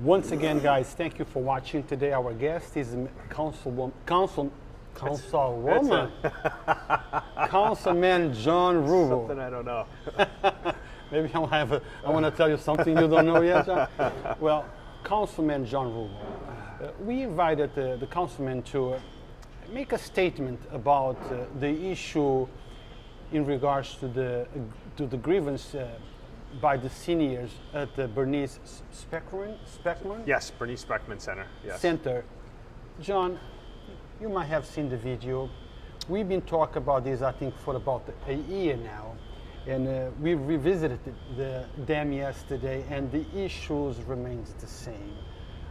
Once again, guys, thank you for watching today. Our guest is Councilman John Rubbo. Something I don't know. Maybe I want to tell you something you don't know yet, John. Well, Councilman John Rubbo, we invited the councilman to make a statement about the issue in regards to the grievance by the seniors at the Bernice Speckman? Yes, Bernice Speckman Center. Yes. Center. John, you might have seen the video. We've been talking about this, I think, for about a year now. And we revisited them yesterday, and the issues remains the same.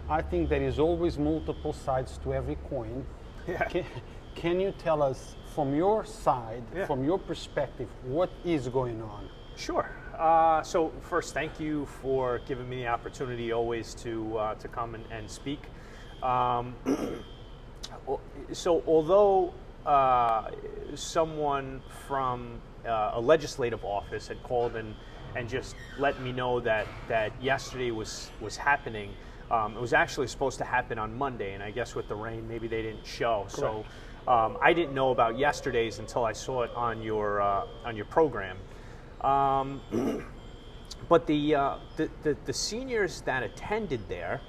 I think there is always multiple sides to every coin. Yeah. Can you tell us from your side, Yeah. from your perspective, what is going on? Sure. So first, thank you for giving me the opportunity always to come and speak. So although someone from a legislative office had called and just let me know that yesterday was happening, it was actually supposed to happen on Monday, and I guess with the rain, maybe they didn't show. Correct. So I didn't know about yesterday's until I saw it on your program. But the seniors that attended there,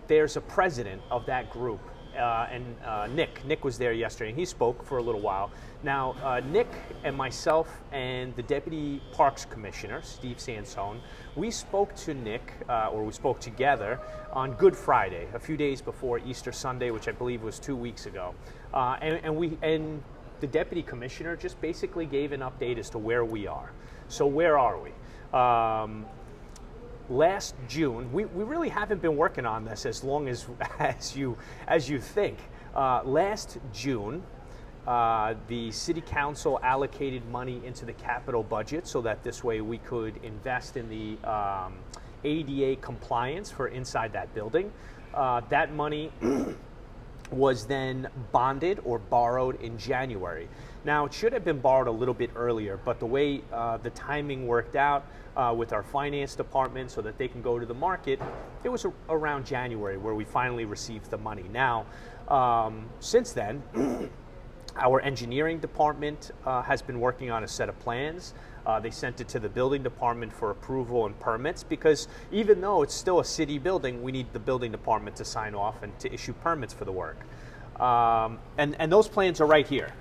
there's a president of that group, and Nick was there yesterday, and he spoke for a little while. Now, Nick and myself and the Deputy Parks Commissioner, Steve Sansone, we spoke to Nick, or we spoke together on Good Friday, a few days before Easter Sunday, which I believe was 2 weeks ago. And the Deputy Commissioner just basically gave an update as to where we are. So where are we? Last June, we really haven't been working on this as long as you think. Last June, the City Council allocated money into the capital budget so that this way we could invest in the ADA compliance for inside that building. That money was then bonded or borrowed in January. Now, it should have been borrowed a little bit earlier, but the way the timing worked out with our finance department so that they can go to the market, it was around January where we finally received the money. Now, since then, our engineering department has been working on a set of plans. They sent it to the building department for approval and permits, because even though it's still a city building, we need the building department to sign off and to issue permits for the work. And those plans are right here.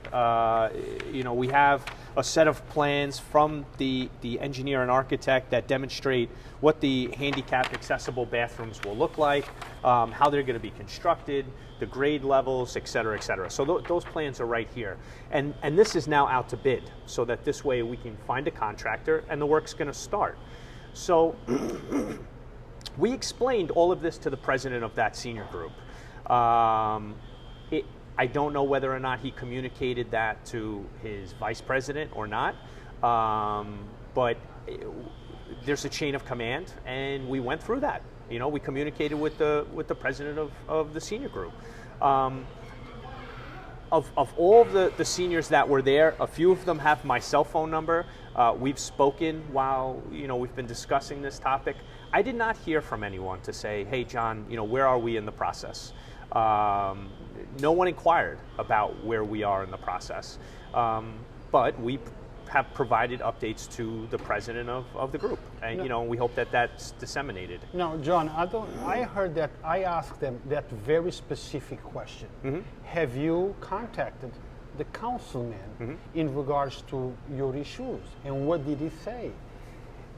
We have a set of plans from the engineer and architect that demonstrate what the handicapped accessible bathrooms will look like, how they're going to be constructed, the grade levels, et cetera, et cetera. So those plans are right here. And this is now out to bid, so that this way we can find a contractor and the work's going to start. So we explained all of this to the president of that senior group. I don't know whether or not he communicated that to his vice president or not, but there's a chain of command, and we went through that. We communicated with the president of the senior group. Of all the seniors that were there, a few of them have my cell phone number. We've spoken while we've been discussing this topic. I did not hear from anyone to say, "Hey, John, where are we in the process?" No one inquired about where we are in the process, but we have provided updates to the president of the group, and we hope that that's disseminated. No, John, I heard that I asked them that very specific question. Mm-hmm. Have you contacted the councilman in regards to your issues, and what did he say?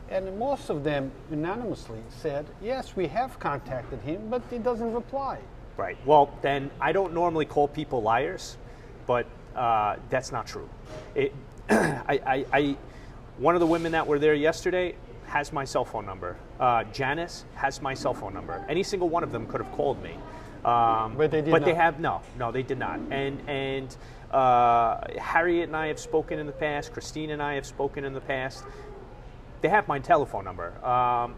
And most of them unanimously said, yes, we have contacted him, but he doesn't reply. Right. Well, then I don't normally call people liars, but that's not true. One of the women that were there yesterday has my cell phone number. Janice has my cell phone number. Any single one of them could have called me. But they did not. They have no, they did not. And Harriet and I have spoken in the past. Christine and I have spoken in the past. They have my telephone number.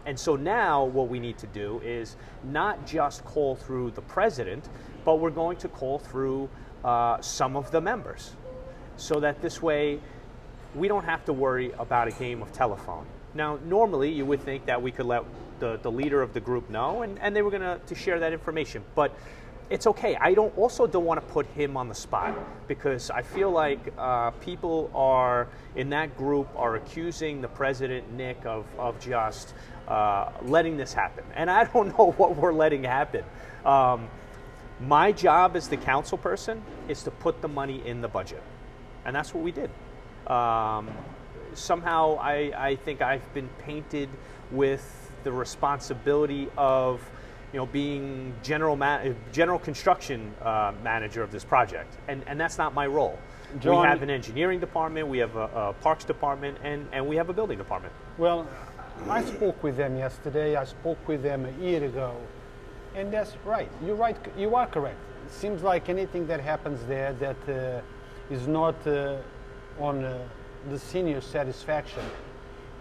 And so now what we need to do is not just call through the president, but we're going to call through some of the members, so that this way we don't have to worry about a game of telephone. Now, normally you would think that we could let the leader of the group know, and they were going to share that information. But it's okay. I don't want to put him on the spot, because I feel like people are in that group are accusing the president, Nick, of just letting this happen. And I don't know what we're letting happen. My job as the council person is to put the money in the budget. And that's what we did. Somehow I think I've been painted with the responsibility of being general construction manager of this project. And that's not my role. John, we have an engineering department, we have a parks department, and we have a building department. Well, I spoke with them yesterday, I spoke with them a year ago, and that's right. You're right, you are correct. It seems like anything that happens there that is not on the senior satisfaction,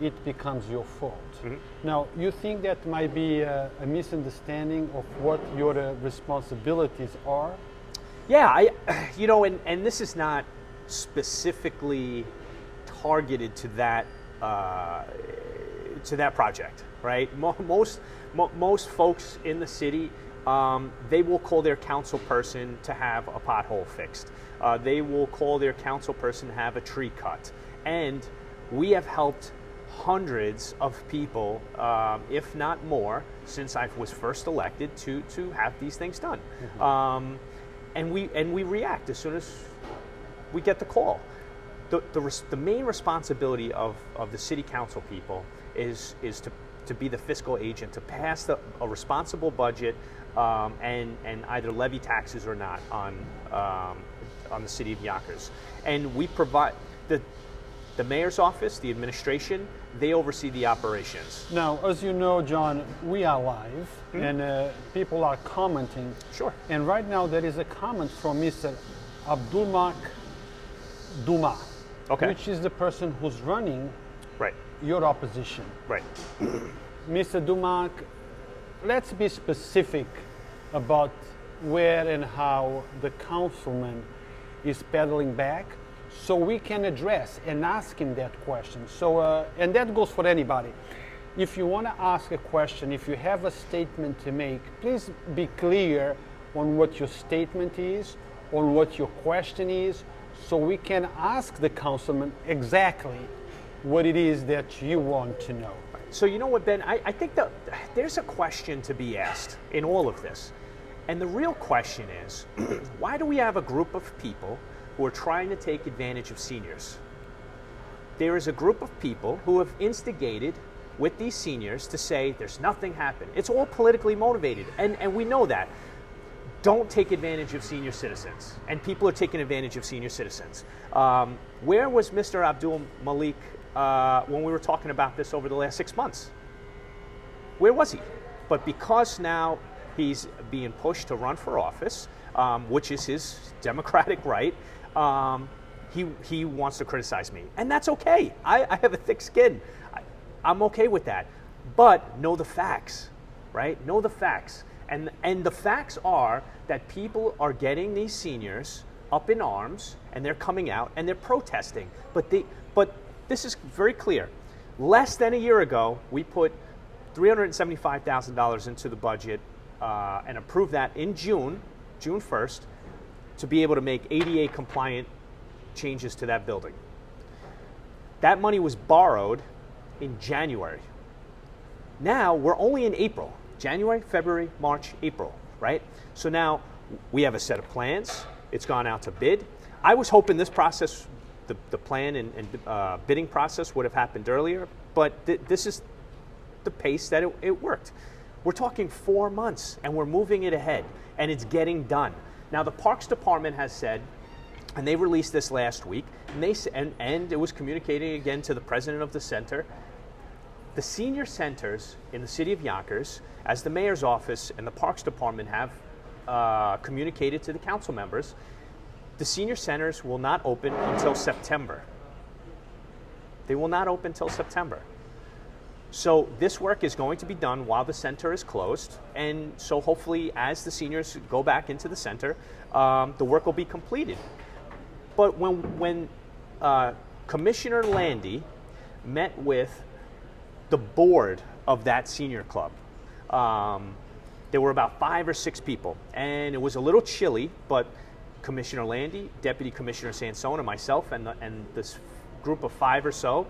it becomes your fault. Mm-hmm. Now, you think that might be a misunderstanding of what your responsibilities are? Yeah, and this is not specifically targeted to that project, right? Most folks in the city, they will call their council person to have a pothole fixed. They will call their council person to have a tree cut. And we have helped hundreds of people, if not more, since I was first elected to have these things done. Mm-hmm. And we react as soon as we get the call. The main responsibility of the city council people is to be the fiscal agent, to pass a responsible budget and either levy taxes or not on the city of Yonkers. And we provide the mayor's office, the administration, they oversee the operations. Now, as you know, John, we are live, mm-hmm. and people are commenting. Sure. And right now there is a comment from Mr. Abdulmak Duma, okay. which is the person who's running right. your opposition. Right. Mr. Dumak, let's be specific about where and how the councilman is pedaling back, so we can address and ask him that question. So, and that goes for anybody. If you want to ask a question, if you have a statement to make, please be clear on what your statement is, on what your question is, so we can ask the councilman exactly what it is that you want to know. So you know what, Ben, I think that there's a question to be asked in all of this. And the real question is, why do we have a group of people who are trying to take advantage of seniors? There is a group of people who have instigated with these seniors to say there's nothing happened. It's all politically motivated, and we know that. Don't take advantage of senior citizens, and people are taking advantage of senior citizens. Where was Mr. Abdul Malik when we were talking about this over the last 6 months? Where was he? But because now he's being pushed to run for office, which is his democratic right, he wants to criticize me. And that's okay. I have a thick skin. I'm okay with that. But know the facts, right? Know the facts. And the facts are that people are getting these seniors up in arms, and they're coming out and they're protesting. But this is very clear. Less than a year ago, we put $375,000 into the budget and approved that in June 1st, to be able to make ADA compliant changes to that building. That money was borrowed in January. Now we're only in April. January, February, March, April, right? So now we have a set of plans. It's gone out to bid. I was hoping this process, the plan and bidding process would have happened earlier, but this is the pace that it worked. We're talking 4 months, and we're moving it ahead, and it's getting done. Now, the Parks Department has said, and they released this last week, and it was communicating again to the president of the center, the senior centers in the city of Yonkers, as the mayor's office and the Parks Department have communicated to the council members, the senior centers will not open until September. They will not open until September. So this work is going to be done while the center is closed, and so hopefully as the seniors go back into the center, the work will be completed. But when Commissioner Landy met with the board of that senior club. There were about 5 or 6 people, and it was a little chilly, but Commissioner Landy, Deputy Commissioner Sansone, myself, and this group of 5 or so,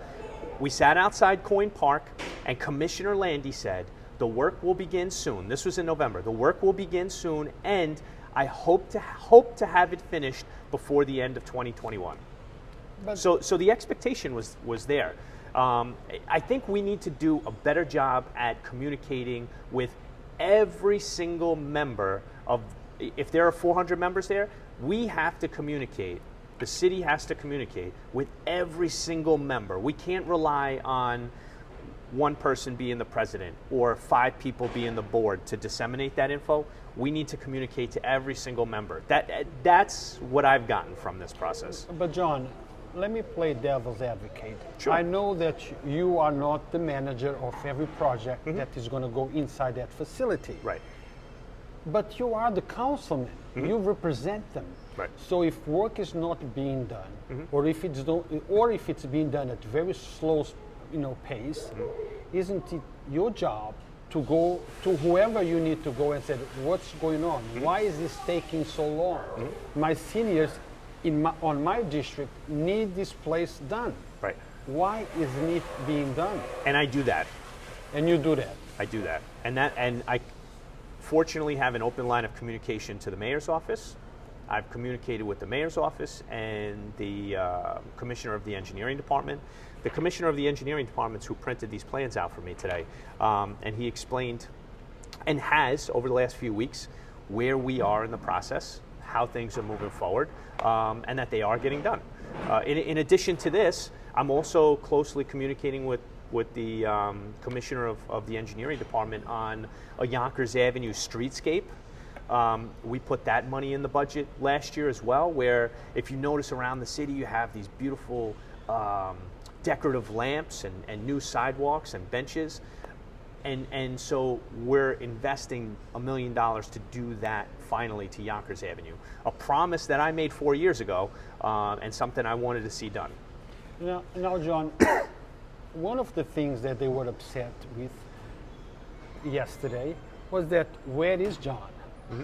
we sat outside Coyne Park, and Commissioner Landy said, the work will begin soon. This was in November. The work will begin soon, and I hope to have it finished before the end of 2021. But so the expectation was there. I think we need to do a better job at communicating with every single member of, if there are 400 members there, we have to communicate. The city has to communicate with every single member. We can't rely on one person being the president or 5 people being the board to disseminate that info. We need to communicate to every single member. That's what I've gotten from this process. But John, let me play devil's advocate. Sure. I know that you are not the manager of every project that is going to go inside that facility. Right. But you are the councilman. You represent them. Right. So if work is not being done, or if it's being done at very slow, pace, isn't it your job to go to whoever you need to go and say, what's going on? Why is this taking so long? My seniors on my district need this place done. Right. Why isn't it being done? And I do that. And you do that. I do that. And I fortunately have an open line of communication to the mayor's office. I've communicated with the mayor's office and the commissioner of the engineering department. The commissioner of the engineering department who printed these plans out for me today, and he explained and has over the last few weeks where we are in the process, how things are moving forward, and that they are getting done. In addition to this, I'm also closely communicating with the commissioner of the engineering department on a Yonkers Avenue streetscape. We put that money in the budget last year as well, where if you notice around the city, you have these beautiful decorative lamps and new sidewalks and benches. And so we're investing $1 million to do that finally to Yonkers Avenue. A promise that I made 4 years ago, and something I wanted to see done. Now, John, one of the things that they were upset with yesterday was that, where is John?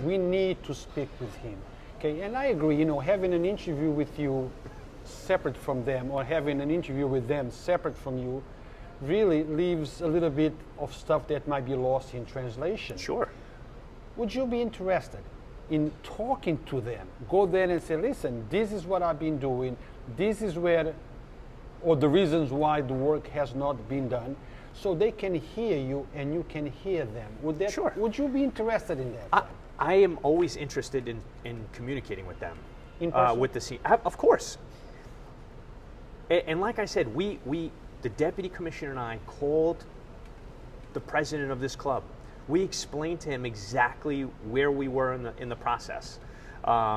We need to speak with him. Okay, and I agree, having an interview with you separate from them, or having an interview with them separate from you, really leaves a little bit of stuff that might be lost in translation. Sure. Would you be interested in talking to them? Go there and say, listen, this is what I've been doing, this is where, or the reasons why the work has not been done, so they can hear you and you can hear them. Sure. Would you be interested in that? I am always interested in communicating with them. In person? With the scene. Of course. And like I said, the deputy commissioner and I called the president of this club. We explained to him exactly where we were in the process.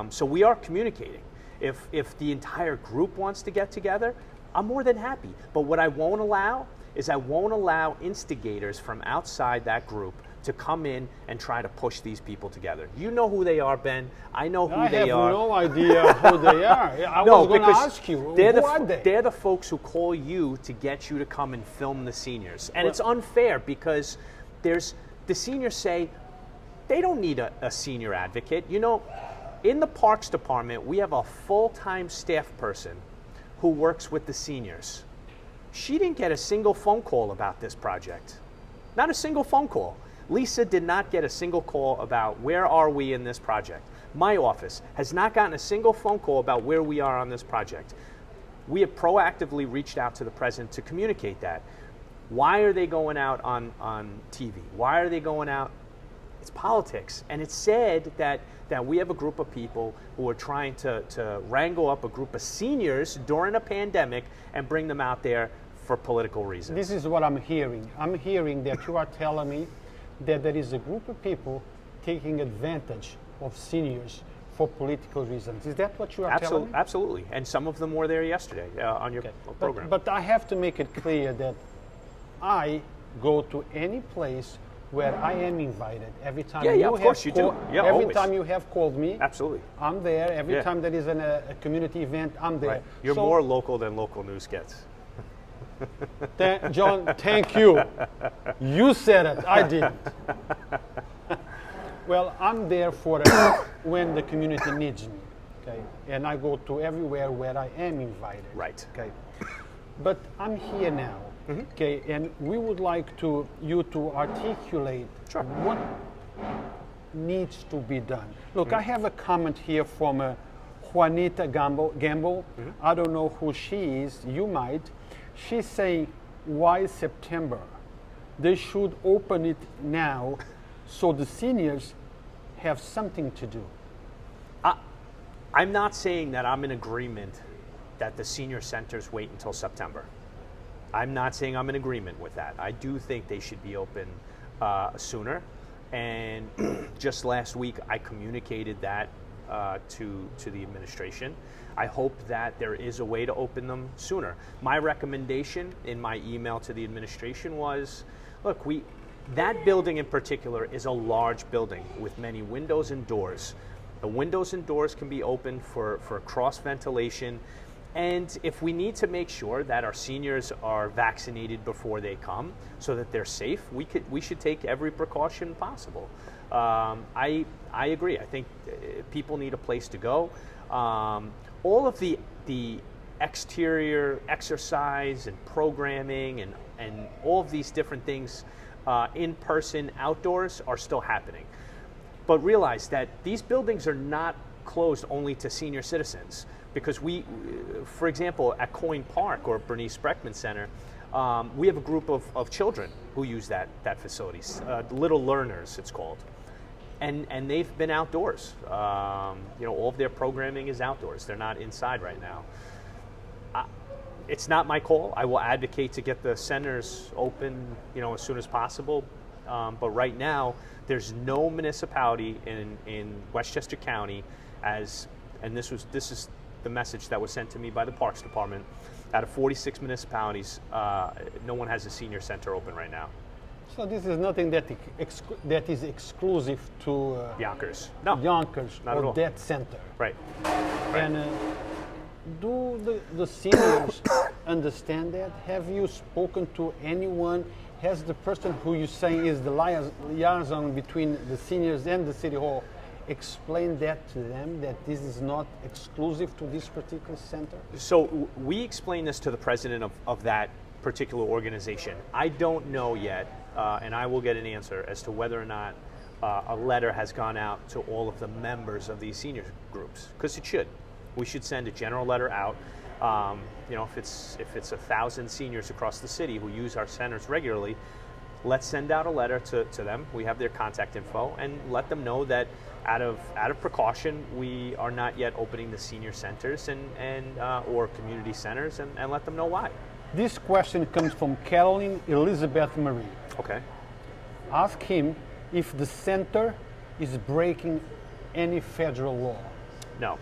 So we are communicating. If the entire group wants to get together, I'm more than happy. But what I won't allow is I won't allow instigators from outside that group to come in and try to push these people together. You know who they are, Ben. I know who they are. I have no idea who they are. I was going to ask you, who are they? They're the folks who call you to get you to come and film the seniors. And it's unfair because the seniors say they don't need a senior advocate. In the Parks Department, we have a full-time staff person who works with the seniors. She didn't get a single phone call about this project. Not a single phone call. Lisa did not get a single call about where are we in this project. My office has not gotten a single phone call about where we are on this project. We have proactively reached out to the president to communicate that. Why are they going out on TV? Why are they going out? It's politics. And it's sad that we have a group of people who are trying to wrangle up a group of seniors during a pandemic and bring them out there for political reasons. This is what I'm hearing. I'm hearing that you are telling me that there is a group of people taking advantage of seniors for political reasons. Is that what you are telling me? Absolutely. And some of them were there yesterday on your program. But I have to make it clear that I go to any place where I am invited. Every time every time you have called me, absolutely, I'm there. Every time there is a community event, I'm there. Right. You're more local than local news gets. John, thank you. You said it, I didn't. Well, I'm there for when the community needs me, okay? And I go to everywhere where I am invited. Right. Okay. But I'm here now, okay? And we would like you to articulate what needs to be done. Look, I have a comment here from Juanita Gamble. I don't know who she is. You might. She's saying, why September? They should open it now so the seniors have something to do. I'm not saying that I'm in agreement that the senior centers wait until September. I'm not saying I'm in agreement with that. I do think they should be open sooner. And just last week, I communicated that to the administration. I hope that there is a way to open them sooner. My recommendation in my email to the administration was, look, that building in particular is a large building with many windows and doors. The windows and doors can be opened for cross ventilation. And if we need to make sure that our seniors are vaccinated before they come so that they're safe, we should take every precaution possible. I agree. I think people need a place to go. All of the exterior exercise and programming and all of these different things in person, outdoors, are still happening. But realize that these buildings are not closed only to senior citizens. Because for example, at Coyne Park or Bernice Breckman Center, we have a group of children who use that facility, Little Learners it's called. And they've been outdoors. All of their programming is outdoors. They're not inside right now. It's not my call. I will advocate to get the centers open, as soon as possible. But right now, there's no municipality in Westchester County and this is the message that was sent to me by the Parks Department. Out of 46 municipalities, no one has a senior center open right now. So this is nothing that is exclusive to Yonkers. No, Yonkers not at all. Or that center. Right. And do the seniors understand that? Have you spoken to anyone? Has the person who you say is the liaison between the seniors and the city hall explained that to them, that this is not exclusive to this particular center? So we explained this to the president of that particular organization. I don't know yet, and I will get an answer as to whether or not a letter has gone out to all of the members of these senior groups, because it should. We should send a general letter out. If it's 1,000 seniors across the city who use our centers regularly, let's send out a letter to them. We have their contact info, and let them know that out of precaution, we are not yet opening the senior centers or community centers, and let them know why. This question comes from Caroline Elizabeth Marie. Okay. Ask him if the center is breaking any federal law. No.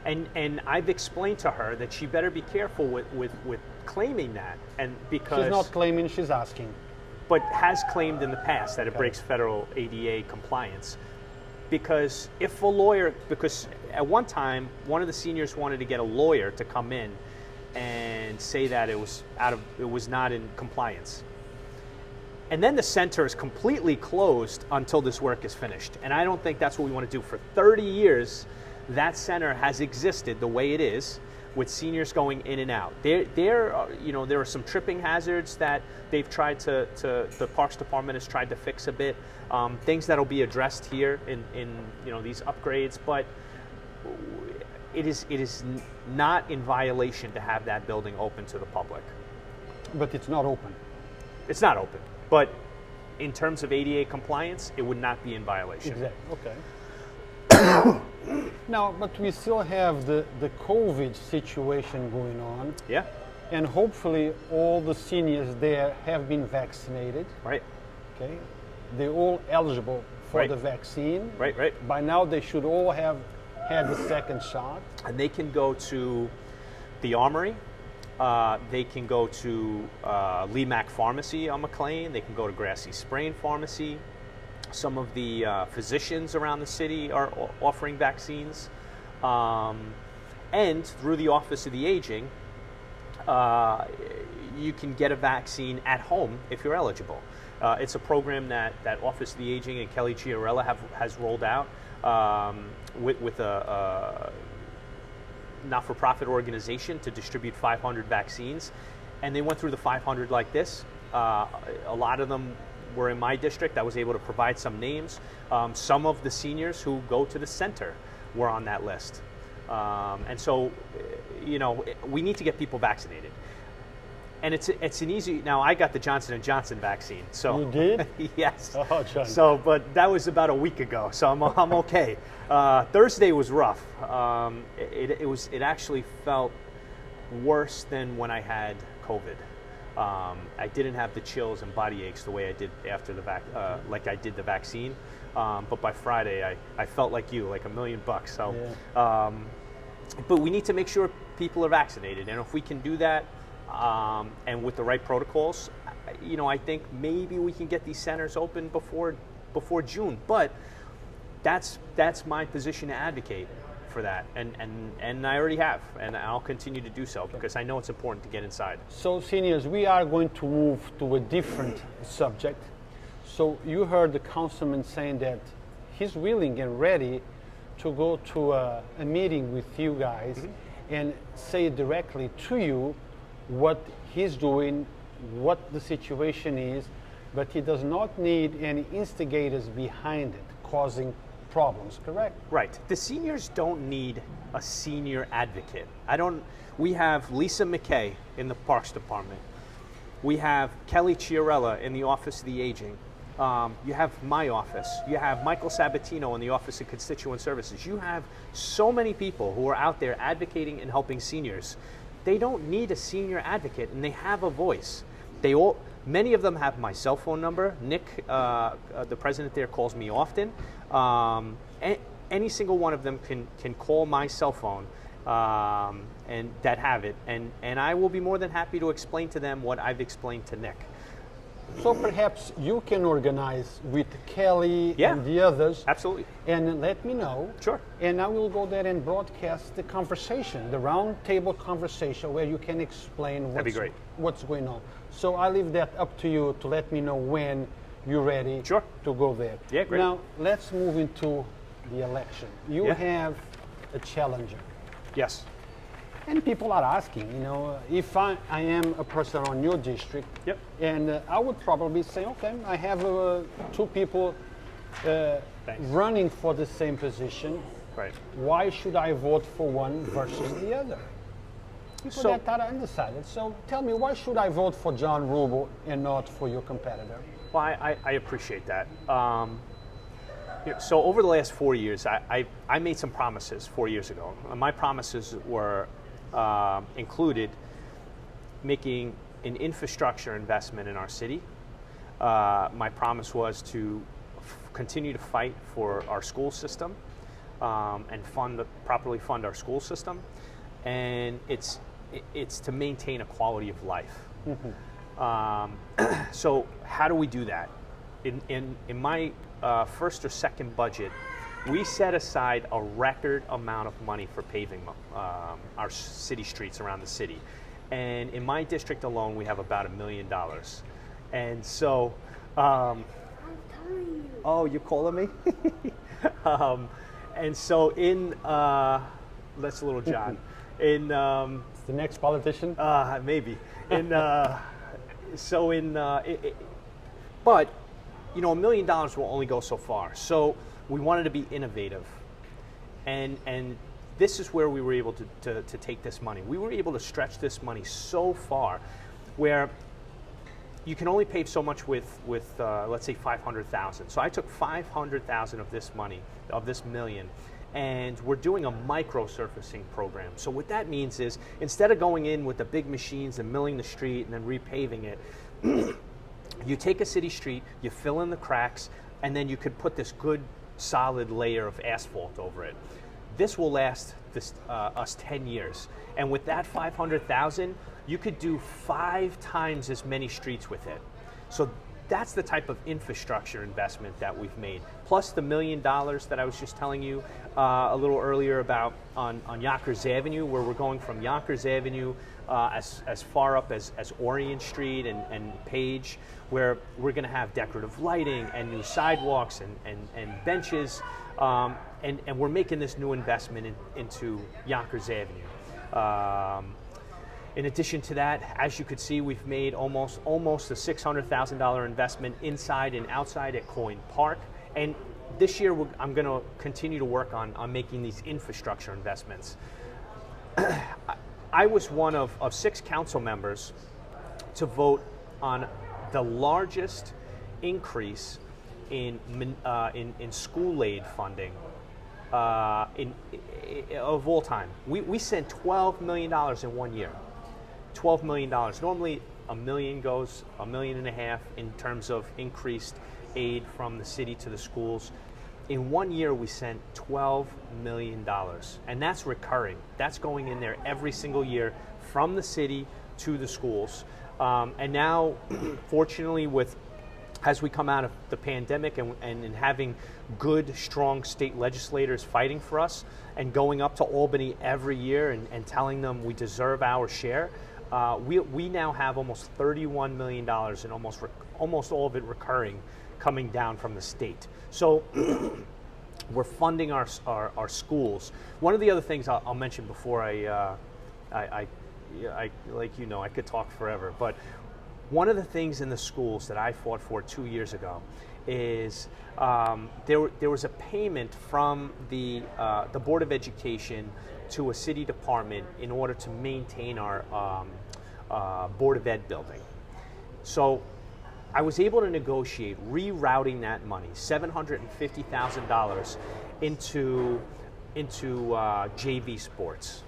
And I've explained to her that she better be careful with claiming that, and because she's not claiming, she's asking. But has claimed in the past that it breaks federal ADA compliance. Because because at one time, one of the seniors wanted to get a lawyer to come in and say that it was not in compliance. And then the center is completely closed until this work is finished. And I don't think that's what we want to do. For 30 years, that center has existed the way it is, with seniors going in and out. There are some tripping hazards that they've tried the Parks Department has tried to fix a bit. Things that'll be addressed here in these upgrades, but it is not in violation to have that building open to the public. But it's not open. It's not open, but in terms of ADA compliance, it would not be in violation. Exactly. Okay. Now, but we still have the COVID situation going on. Yeah. And hopefully all the seniors there have been vaccinated. Right. Okay. They're all eligible for the vaccine. Right, right. By now they should all have had the second shot. And they can go to the Armory. They can go to Lee Mack Pharmacy on McLean. They can go to Grassy Sprain Pharmacy. Some of the physicians around the city are offering vaccines. And through the Office of the Aging, you can get a vaccine at home if you're eligible. It's a program that Office of the Aging and Kelly Chiarella has rolled out with a not-for-profit organization to distribute 500 vaccines. And they went through the 500 like this. A lot of them were in my district. I was able to provide some names. Some of the seniors who go to the center were on that list. And so, we need to get people vaccinated. And it's an easy. Now I got the Johnson & Johnson vaccine. So you did? Yes. Oh, John. So, but that was about a week ago. So I'm okay. Thursday was rough. It actually felt worse than when I had COVID. I didn't have the chills and body aches the way I did after like I did the vaccine. But by Friday, I felt like you, like $1 million. So, yeah. But we need to make sure people are vaccinated, and if we can do that, and with the right protocols, I think maybe we can get these centers open before June. But that's my position to advocate for that, and I already have, and I'll continue to do so because I know it's important to get inside. So, seniors, we are going to move to a different subject. So you heard the councilman saying that he's willing and ready to go to a meeting with you guys and say directly to you what he's doing, what the situation is, but he does not need any instigators behind it causing problems, correct? Right. The seniors don't need a senior advocate. We have Lisa McKay in the Parks Department. We have Kelly Chiarella in the Office of the Aging. You have my office. You have Michael Sabatino in the Office of Constituent Services. You have so many people who are out there advocating and helping seniors. They don't need a senior advocate, and they have a voice. Many of them have my cell phone number. Nick, the president there, calls me often. Any single one of them can call my cell phone and that have it, and I will be more than happy to explain to them what I've explained to Nick. So perhaps you can organize with Kelly Yeah, and the others. absolutely. And let me know. Sure. And I will go there and broadcast the conversation, the round table conversation where you can explain That'd be great. what's going on. So I leave that up to you to let me know when you're ready Sure. to go there. Yeah, great. Now let's move into the election. You Yeah. have a challenger. Yes. And people are asking, if I am a person on your district, Yep. and I would probably say, okay, I have two people running for the same position. Right. Why should I vote for one versus the other? People So- that are undecided. So tell me, why should I vote for John Rubbo and not for your competitor? Well, I appreciate that. So over the last 4 years, I made some promises 4 years ago. My promises were included making an infrastructure investment in our city. My promise was to continue to fight for our school system and properly fund our school system, and it's to maintain a quality of life. So how do we do that? In my first or second budget, we set aside a record amount of money for paving our city streets around the city. And in my district alone, we have about $1 million. And so, I'm telling you. oh, you're calling me? And so that's little John. It's the next politician? Maybe. But, $1 million will only go so far. So we wanted to be innovative. And this is where we were able to take this money. We were able to stretch this money so far where you can only pave so much with let's say $500,000. So I took $500,000 of this money, of this million, and we're doing a micro surfacing program. So what that means is instead of going in with the big machines and milling the street and then repaving it, you take a city street, you fill in the cracks, and then you could put this good solid layer of asphalt over it. This will last us 10 years. And with that $500,000, you could do 5 times as many streets with it. So that's the type of infrastructure investment that we've made. Plus the $1 million that I was just telling you a little earlier about on Yonkers Avenue, where we're going from Yonkers Avenue as far up as Orient Street and Page, where we're going to have decorative lighting and new sidewalks and benches, and we're making this new investment into Yonkers Avenue. In addition to that, as you could see, we've made almost a $600,000 investment inside and outside at Coyne Park. And this year, I'm going to continue to work on making these infrastructure investments. I was one of 6 council members to vote on the largest increase in school aid funding of all time. We sent $12 million in 1 year. $12 million. Normally, $1 million goes $1.5 million in terms of increased aid from the city to the schools. In 1 year, we sent $12 million, and that's recurring. That's going in there every single year from the city to the schools. And now, fortunately, as we come out of the pandemic and having good, strong state legislators fighting for us and going up to Albany every year and telling them we deserve our share, we now have almost $31 million and almost all of it recurring coming down from the state. So we're funding our schools. One of the other things I'll mention before I like you know, I could talk forever, but one of the things in the schools that I fought for 2 years ago is there was a payment from the Board of Education to a city department in order to maintain our Board of Ed building. So I was able to negotiate rerouting that money, $750,000, into JV sports.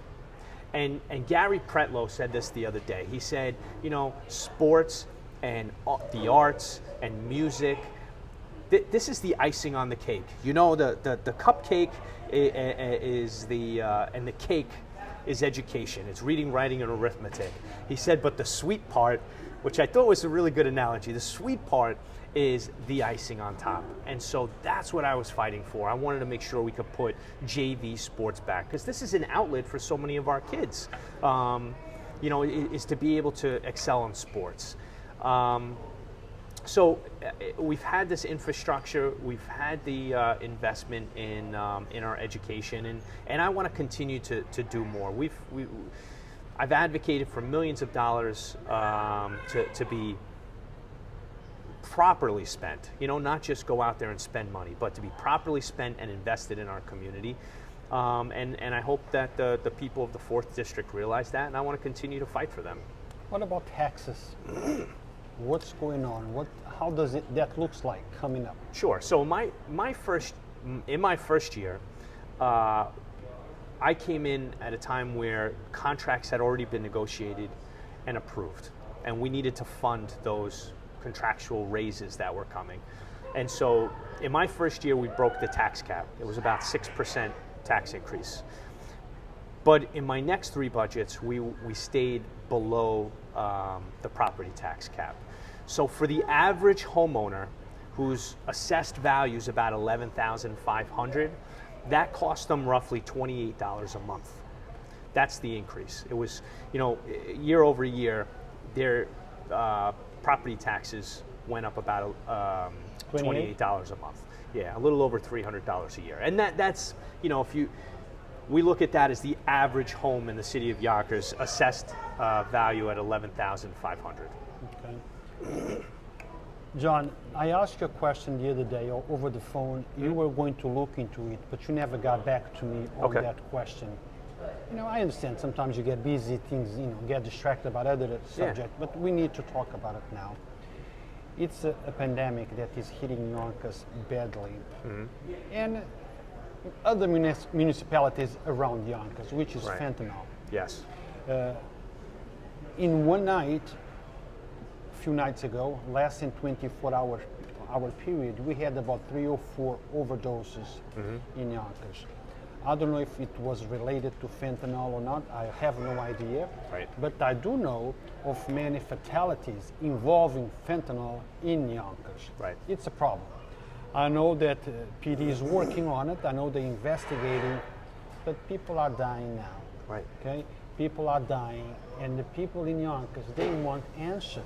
And Gary Pretlow said this the other day. He said, you know, sports and the arts and music, this is the icing on the cake. You know, the cupcake is and the cake is education. It's reading, writing, and arithmetic. He said, but the sweet part, which I thought was a really good analogy, the sweet part is the icing on top. And so that's what I was fighting for. I wanted to make sure we could put JV sports back, because this is an outlet for so many of our kids, you know, is to be able to excel in sports. So we've had this infrastructure, we've had the investment in our education, and I want to continue to do more. I've advocated for millions of dollars to be properly spent, you know, not just go out there and spend money, but to be properly spent and invested in our community. And I hope that the people of the 4th District realize that, and I want to continue to fight for them. What about taxes? What's going on? How does that looks like coming up? Sure. So in my first year, I came in at a time where contracts had already been negotiated and approved, and we needed to fund those contractual raises that were coming. And so in my first year, we broke the tax cap. It was about 6% tax increase. But in my next 3 budgets, we stayed below the property tax cap. So for the average homeowner whose assessed value is about $11,500, that cost them roughly $28 a month. That's the increase. It was, you know, year over year, their property taxes went up about $28 a month. Yeah, a little over $300 a year. And that's, you know, we look at that as the average home in the city of Yonkers, assessed value at $11,500. Okay. John, I asked you a question the other day over the phone. You were going to look into it, but you never got back to me on that question. You know, I understand sometimes you get busy, things, you know, get distracted about other subjects, but we need to talk about it now. It's a pandemic that is hitting Yonkers badly. Mm-hmm. And other municipalities around Yonkers, which is fentanyl. Yes. In one night, a few nights ago, less than 24-hour period, we had about 3 or 4 overdoses in Yonkers. I don't know if it was related to fentanyl or not. I have no idea. Right. But I do know of many fatalities involving fentanyl in Yonkers. Right. It's a problem. I know that PD is working on it. I know they're investigating, but people are dying now. Right. Okay? People are dying, and the people in Yonkers, they want answers.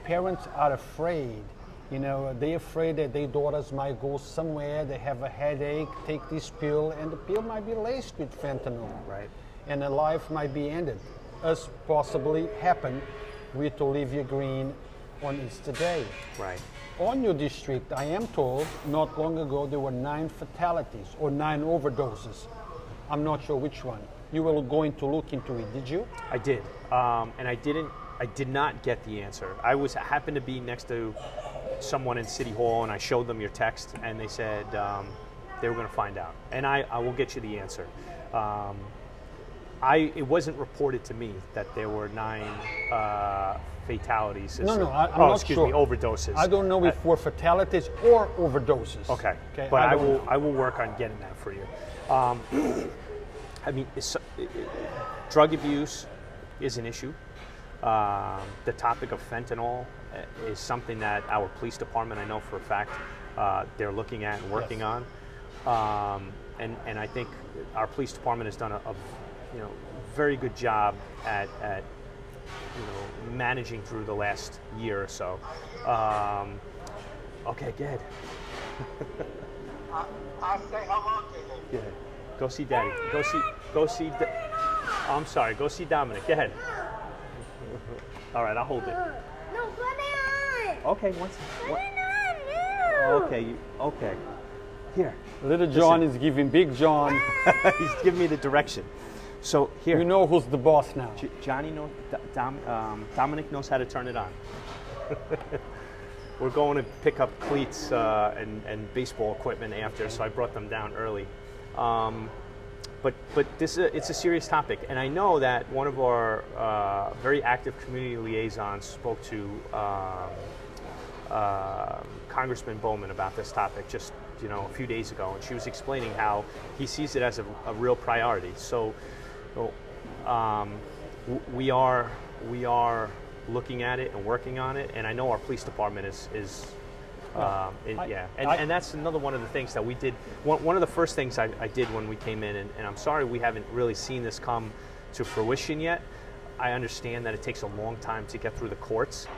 Parents are afraid. You know, they're afraid that their daughters might go somewhere, they have a headache, take this pill, and the pill might be laced with fentanyl. Right. And a life might be ended, as possibly happened with Olivia Green on Easter Day. Right. On your district, I am told, not long ago, there were 9 fatalities or 9 overdoses. I'm not sure which one. You were going to look into it, did you? I did, and I did not get the answer. I happened to be next to someone in City Hall, and I showed them your text, and they said they were going to find out. And I will get you the answer. It wasn't reported to me that there were 9 fatalities. No, I'm not excuse sure. me, overdoses. I don't know if were fatalities or overdoses. Okay, Okay, but I I don't will know. I will work on getting that for you. I mean, drug abuse is an issue. The topic of fentanyl is something that our police department, I know for a fact, they're looking at and working Yes. on. And I think our police department has done a very good job at managing through the last year or so. Okay, good. I'll say hello to him. Good. Go see Daddy. Go see. I'm sorry. Go see Dominic. Go ahead. All right, I'll hold it. No, put it on. Okay. Put it on now. Okay. Here. Little John is giving Big John. He's giving me the direction. So here. You know who's the boss now. Johnny knows. Dominic knows how to turn it on. We're going to pick up cleats and baseball equipment after, so I brought them down early. But it's a serious topic, and I know that one of our very active community liaisons spoke to Congressman Bowman about this topic just a few days ago, and she was explaining how he sees it as a real priority. So we are looking at it and working on it, and I know our police department is. And that's another one of the things that we did. One of the first things I did when we came in, and I'm sorry we haven't really seen this come to fruition yet. I understand that it takes a long time to get through the courts,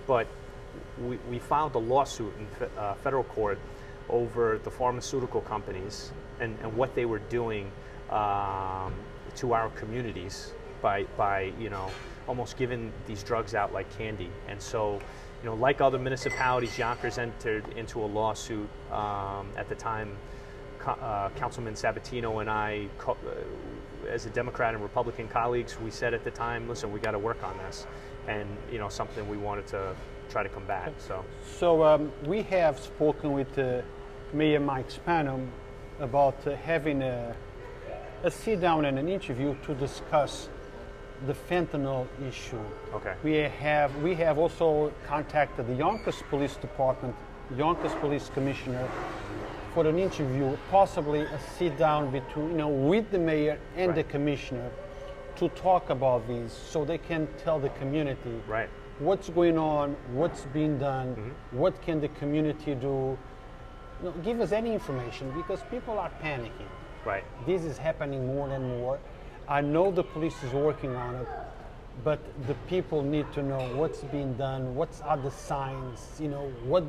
but we filed a lawsuit in federal court over the pharmaceutical companies and what they were doing to our communities by almost giving these drugs out like candy. And so, like other municipalities, Yonkers entered into a lawsuit at the time. Councilman Sabatino and I, as a Democrat and Republican colleagues, we said at the time, listen, we got to work on this, and something we wanted to try to combat. So we have spoken with Mayor Mike Spanum about having a sit down and an interview to discuss the fentanyl issue. Okay. We have also contacted the Yonkers Police Department, Yonkers Police Commissioner, for an interview, possibly a sit down between with the mayor and the commissioner to talk about these, so they can tell the community what's going on, what's being done, what can the community do. Give us any information, because people are panicking. Right. This is happening more and more. I know the police is working on it, but the people need to know what's being done, what are the signs, what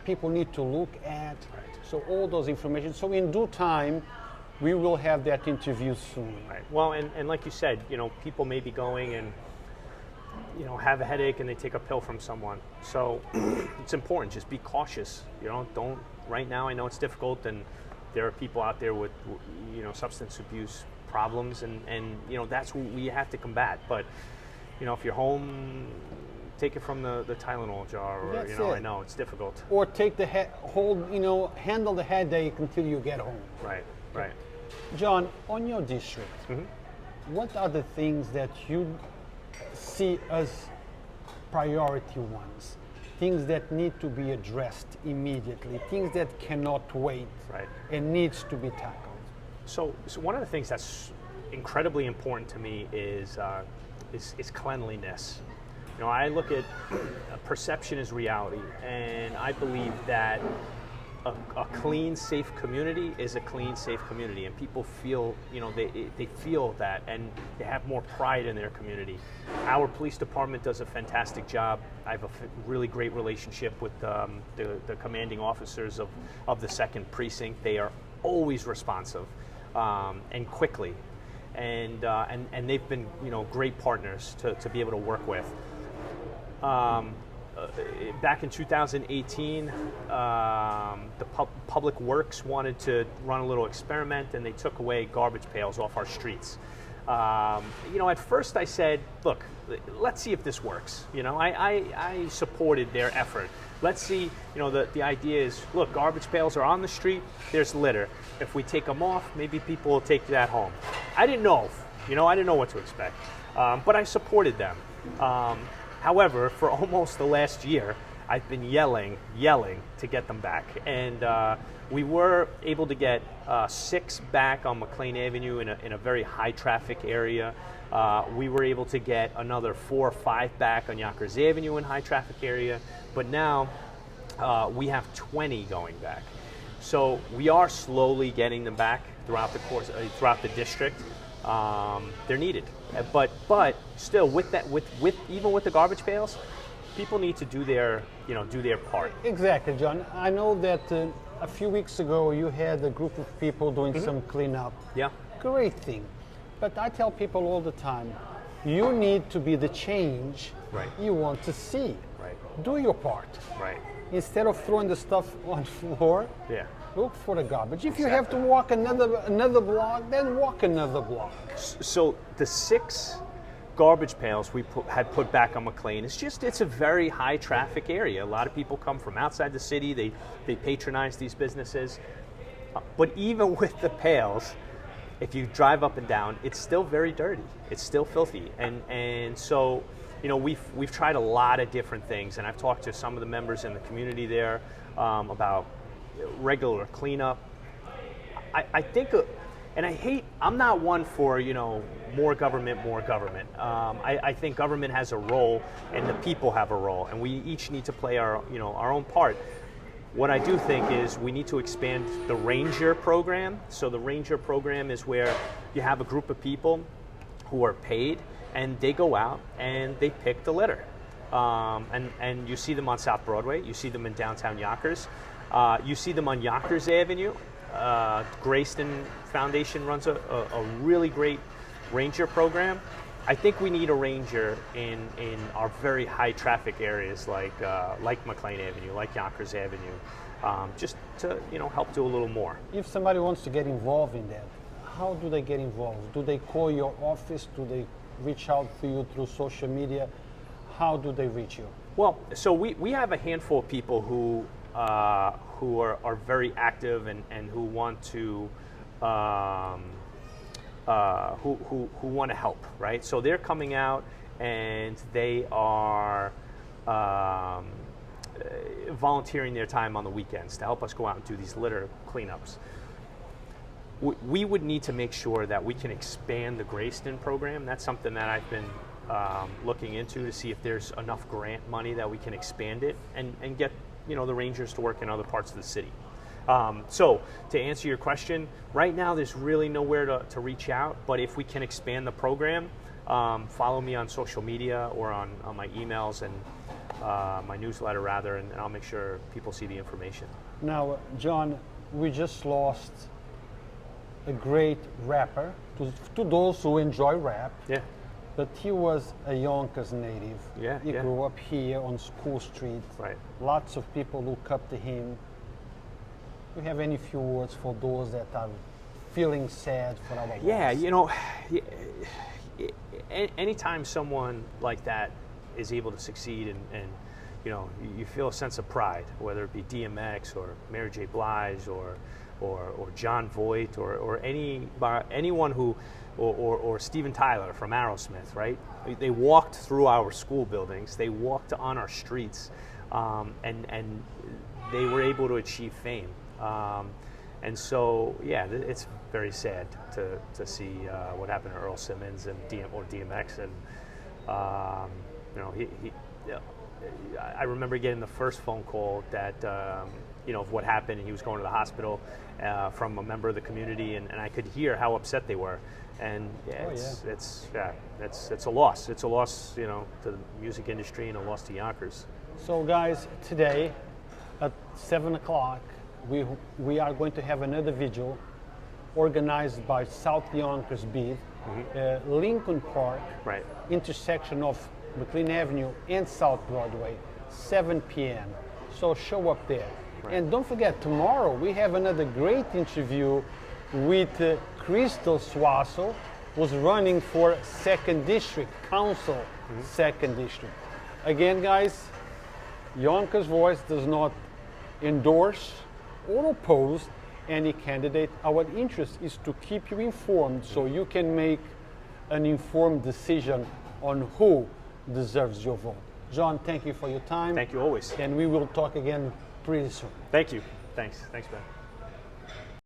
people need to look at. Right. So all those information. So in due time, we will have that interview soon. Right. Well, and like you said, people may be going and have a headache and they take a pill from someone. So it's important. Just be cautious. Don't. Right now, I know it's difficult, and there are people out there with substance abuse problems, and that's what we have to combat. But if you're home, take it from the Tylenol jar, or That's it. I know it's difficult. Or take the handle the headache until you get home. Right. John, on your district, what are the things that you see as priority ones? Things that need to be addressed immediately, things that cannot wait Right. and needs to be tackled. So one of the things that's incredibly important to me is cleanliness. You know, I look at perception as reality, and I believe that a clean, safe community is a clean, safe community, and people feel, you know, they feel that, and they have more pride in their community. Our police department does a fantastic job. I have a really great relationship with the commanding officers of the 2nd Precinct. They are always responsive and quickly, and they've been, you know, great partners to be able to work with. Back in 2018, the Public Works wanted to run a little experiment, and they took away garbage pails off our streets. You know, at first I said, look, let's see if this works. You know, I supported their effort. Let's see, you know, the idea is, look, garbage pails are on the street, there's litter. If we take them off, maybe people will take that home. I didn't know, you know, I didn't know what to expect, but I supported them. However, for almost the last year, I've been yelling to get them back. And we were able to get 6 back on McLean Avenue in a very high traffic area. We were able to get another 4 or 5 back on Yonkers Avenue in high traffic area. But now we have 20 going back. So we are slowly getting them back throughout the course, throughout the district. They're needed, but still, even with the garbage pails, people need to do their part. Exactly, John. I know that a few weeks ago you had a group of people doing some cleanup. Yeah. Great thing. But I tell people all the time, you need to be the change you want to see. Right. Do your part. Right. Instead of throwing the stuff on the floor, look for the garbage. If you have to walk another block, then walk another block. So the 6 garbage pails we had put back on McLean, it's a very high traffic area. A lot of people come from outside the city. They patronize these businesses. But even with the pails, if you drive up and down, it's still very dirty. It's still filthy. And so, you know, we've tried a lot of different things, and I've talked to some of the members in the community there about regular cleanup. I think, and I'm not one for, you know, more government. I think government has a role, and the people have a role, and we each need to play our own part. What I do think is we need to expand the Ranger program. So the Ranger program is where you have a group of people who are paid, and they go out and they pick the litter. And you see them on South Broadway, you see them in downtown Yonkers, you see them on Yonkers Avenue. Grayston Foundation runs a really great Ranger program. I think we need a Ranger in our very high traffic areas like McLean Avenue, like Yonkers Avenue, just to, you know, help do a little more. If somebody wants to get involved in that, how do they get involved? Do they call your office? Do they reach out to you through social media? How do they reach you? Well, so we have a handful of people who are very active and who want to who want to help, right? So they're coming out and they are volunteering their time on the weekends to help us go out and do these litter cleanups. We would need to make sure that we can expand the Grayston program. That's something that I've been looking into to see if there's enough grant money that we can expand it and get, you know, the Rangers to work in other parts of the city. So to answer your question, right now there's really nowhere to reach out, but if we can expand the program, follow me on social media or on my emails and my newsletter rather, and I'll make sure people see the information. Now, John, we just lost a great rapper, to those who enjoy rap. Yeah. But he was a Yonkers native. Yeah, he grew up here on School Street. Right. Lots of people look up to him. Do you have any few words for those that are feeling sad for our loss? Yeah, you know, anytime someone like that is able to succeed and you know, you feel a sense of pride, whether it be DMX or Mary J. Blige or John Voight or anyone who, or Steven Tyler from Aerosmith, right? They walked through our school buildings, they walked on our streets, and they were able to achieve fame. And so, yeah, it's very sad to see what happened to Earl Simmons and DMX. And you know, I remember getting the first phone call that you know, of what happened, and he was going to the hospital from a member of the community, and I could hear how upset they were. And yeah, it's a loss. It's a loss, you know, to the music industry and a loss to Yonkers. So guys, today at 7 o'clock, we are going to have another vigil organized by South Yonkers Beat, Lincoln Park, Right. intersection of McLean Avenue and South Broadway, 7 p.m. So show up there. Right. And don't forget, tomorrow we have another great interview with Crystal Swasso, who's running for 2nd District Council, 2nd District. Again, guys, Yonkers Voice does not endorse or oppose any candidate. Our interest is to keep you informed so you can make an informed decision on who deserves your vote. John, thank you for your time. Thank you always. And we will talk again pretty soon. Thank you. Thanks, Ben.